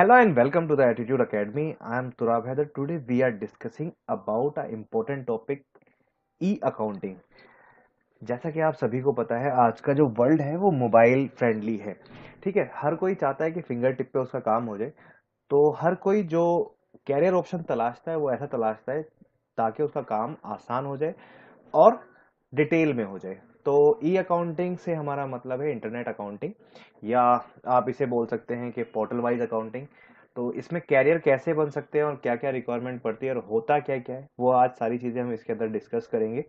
Hello and welcome to the Attitude Academy. I am Turab Haider. Today we are discussing about a important topic e-accounting. जैसा कि आप सभी को पता है आज का जो वर्ल्ड है वो मोबाइल फ्रेंडली है। ठीक है, हर कोई चाहता है कि फिंगर टिप पे उसका काम हो जाए। तो हर कोई जो कैरियर ऑप्शन तलाशता है वो ऐसा तलाशता है ताकि उसका काम आसान हो जाए और डिटेल में हो जाए। तो ई अकाउंटिंग से हमारा मतलब है इंटरनेट अकाउंटिंग, या आप इसे बोल सकते हैं कि पोर्टल वाइज अकाउंटिंग। तो इसमें कैरियर कैसे बन सकते हैं और क्या क्या रिक्वायरमेंट पड़ती है और होता क्या क्या है, वो आज सारी चीजें हम इसके अंदर डिस्कस करेंगे।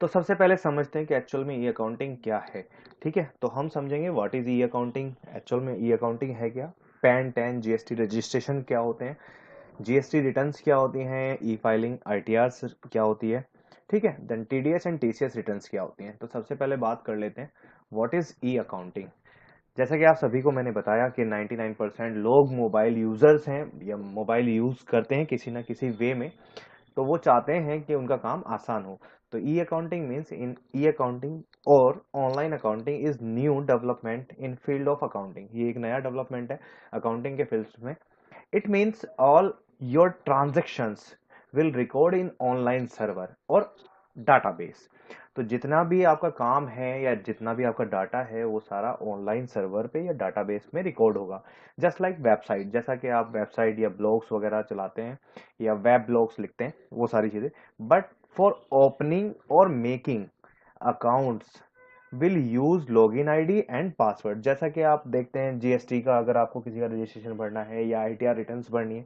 तो सबसे पहले समझते हैं कि एक्चुअल में ई अकाउंटिंग क्या है। ठीक है, तो हम समझेंगे what is E accounting. Actual में ई अकाउंटिंग है क्या, पैन टैन जीएसटी रजिस्ट्रेशन क्या होते हैं, जीएसटी रिटर्न्स क्या होती हैं, ई फाइलिंग आईटीआर क्या होती है। ठीक है, then TDS and TCS returns क्या होती हैं। तो सबसे पहले बात कर लेते हैं व्हाट इज ई अकाउंटिंग। जैसा कि आप सभी को मैंने बताया कि 99% लोग मोबाइल यूजर्स हैं या मोबाइल यूज करते हैं किसी ना किसी वे में। तो वो चाहते हैं कि उनका काम आसान हो। तो e accounting means in e accounting और online accounting is new development in field of accounting. ये एक नया डेवलपमेंट है अकाउंटिंग के फील्ड में। It means all your transactions will record in online server और database। तो जितना भी आपका काम है या जितना भी आपका डाटा है वो सारा ऑनलाइन सर्वर पे या डाटाबेस में रिकॉर्ड होगा। जस्ट लाइक वेबसाइट, जैसा कि आप वेबसाइट या ब्लॉग्स वगैरह चलाते हैं या वेब ब्लॉग्स लिखते हैं, वो सारी चीजें। बट फॉर ओपनिंग और making accounts will use login ID and password. जैसा कि आप देखते हैं जीएसटी का, अगर आपको किसी का रजिस्ट्रेशन भरना है या आईटीआर रिटर्न्स भरनी है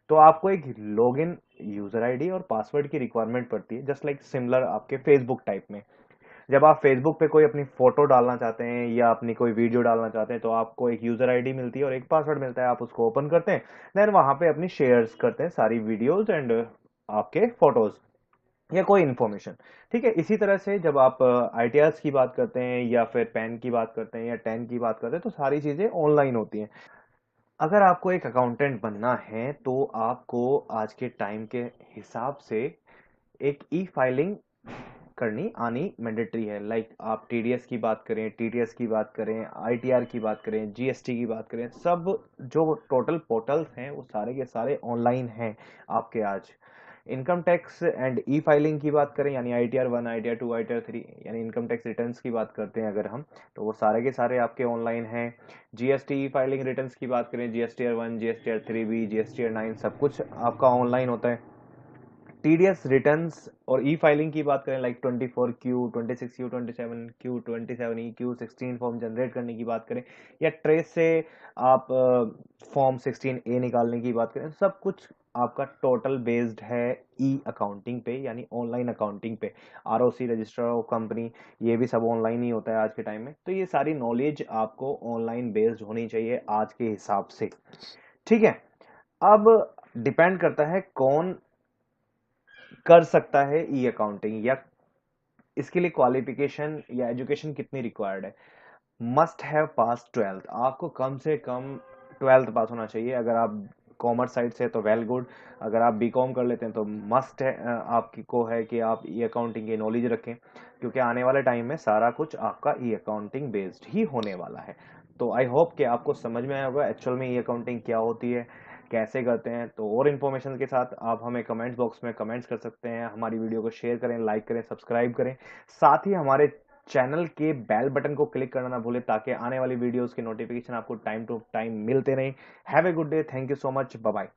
तो आपको एक लॉगिन यूजर आईडी और पासवर्ड की रिक्वायरमेंट पड़ती है। जस्ट लाइक सिमिलर आपके फेसबुक टाइप में, जब आप फेसबुक पे कोई अपनी फोटो डालना चाहते हैं या अपनी कोई वीडियो डालना चाहते हैं तो आपको एक यूजर आईडी मिलती है और एक पासवर्ड मिलता है। आप उसको ओपन करते हैं, देन वहां पे अपनी शेयर्स करते हैं सारी वीडियोज एंड आपके फोटोज या कोई इंफॉर्मेशन। ठीक है, इसी तरह से जब आप आईटीआर्स की बात करते हैं या फिर पैन की बात करते हैं या टेन की बात करते हैं तो सारी चीजें ऑनलाइन होती हैं। अगर आपको एक अकाउंटेंट बनना है तो आपको आज के टाइम के हिसाब से एक ई फाइलिंग करनी आनी मैंडेटरी है। लाइक आप टीडीएस की बात करें, टीटीएस की बात करें, आईटीआर की बात करें, जीएसटी की बात करें, सब जो टोटल पोर्टल्स हैं वो सारे के सारे ऑनलाइन हैं आपके आज। Income tax and E filing की बात करें यानी आईटीआर 1, आईटीआर 2, आईटीआर 3, यानी इनकम टैक्स रिटर्न्स की बात करते हैं अगर हम, तो वो सारे के सारे आपके ऑनलाइन हैं। जीएसटी ई फाइलिंग रिटर्न्स की बात करें, जीएसटीआर 1, जीएसटीआर 3 बी, जीएसटीआर 9 सब कुछ आपका ऑनलाइन होता है। टीडीएस रिटर्न्स और ई फाइलिंग की बात करें like 24Q, 26Q, 27Q, 27E, Q16 form generate करने की बात करें, या ट्रेस से आप फॉर्म 16A निकालने की बात करें, सब कुछ आपका टोटल बेस्ड है ई अकाउंटिंग पे यानी ऑनलाइन अकाउंटिंग पे। आरओसी रजिस्टर ऑफ कंपनी, ये भी सब ऑनलाइन ही होता है आज के टाइम में। तो ये सारी नॉलेज आपको ऑनलाइन बेस्ड होनी चाहिए आज के हिसाब से। ठीक है, अब डिपेंड करता है कौन कर सकता है ई अकाउंटिंग, या इसके लिए क्वालिफिकेशन या एजुकेशन कितनी रिक्वायर्ड है। मस्ट हैव पास 12th, आपको कम से कम 12th पास होना चाहिए। अगर आप कॉमर्स साइड से तो वेल गुड, अगर आप बीकॉम कर लेते हैं तो मस्ट है आपकी को है कि आप ई अकाउंटिंग की नॉलेज रखें, क्योंकि आने वाले टाइम में सारा कुछ आपका ई अकाउंटिंग बेस्ड ही होने वाला है। तो आई होप कि आपको समझ में आया होगा एक्चुअल में ई अकाउंटिंग क्या होती है, कैसे करते हैं। तो और इन्फॉर्मेशन के साथ आप हमें कमेंट्स बॉक्स में कमेंट्स कर सकते हैं। हमारी वीडियो को शेयर करें, लाइक करें, सब्सक्राइब करें। साथ ही हमारे चैनल के बेल बटन को क्लिक करना ना भूलें ताकि आने वाली वीडियोस के नोटिफिकेशन आपको टाइम टू टाइम मिलते रहें। Have a good day, thank you so much, bye bye.